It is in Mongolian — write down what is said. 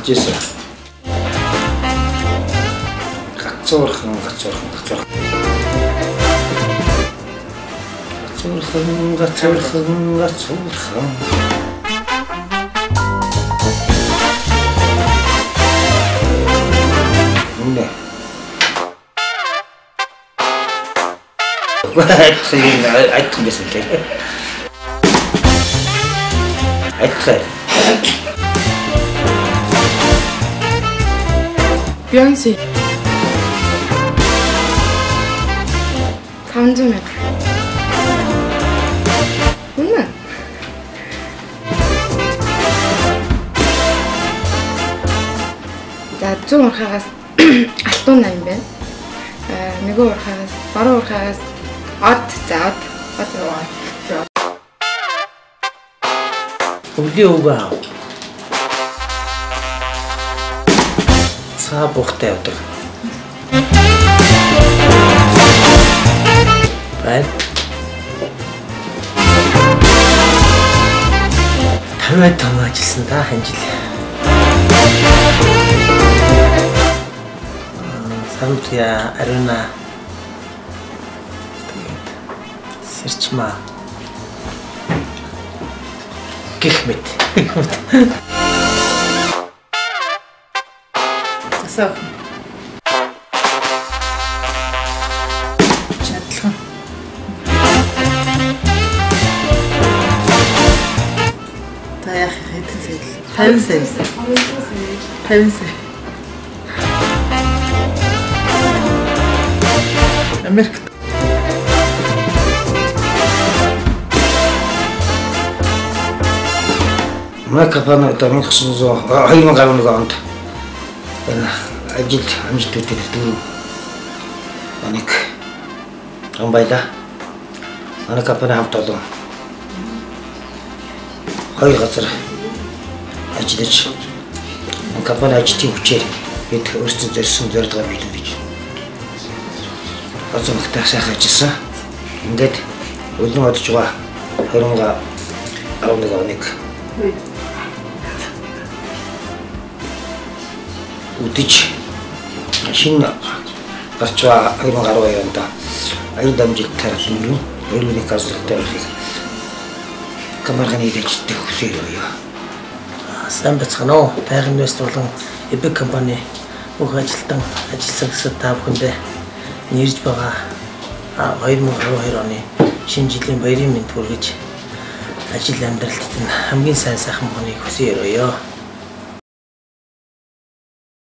Жисэн. Гацуурхан. Нэ. Beyoncé. 30m. Үнэ. За 100 урхаагаас алтуун 80 байна. Нөгөө урхаагаас, баруун урхаагаас од руу. Өвлийн угаа. Цаа бухтай явдаг. Бай. 55 ажилласан та ханжил. Самтя Аруна. Сэрчмаа. Гэх мэт. Тасаа. Чадлах. Таях хэдэн сая? 50 сая. 50 сая. Америк. Макапана одоо 2011 онд энэ ажилд амжилт үүдэлдэг. Аник амбайда Макапана хамт олон хоёр газар ажиллаж Макапана ажлын хүчээр бид өөрсдөө зорьсон зорилгоо биелүүлж азамхтай сайхан ажилласан. Ингээд өлөн одож байгаа 2011 онд үдиж шинэ гарч байгаа 2012 онд аян дамжилтаар өрөөний газартай байхыг камераны дэжтэй хүсээрээ. Сайн бацхан уу. Тайган инвест болон Epic компани бүх ажилтан ажилласан гэсэн та бүхэндээ нэрж байгаа 2012 оны шинэ жилийн баярын мэнд хүргэж ажил амьдралтад нь хамгийн сайн сайхан бүхнийг хүсье өрөөё.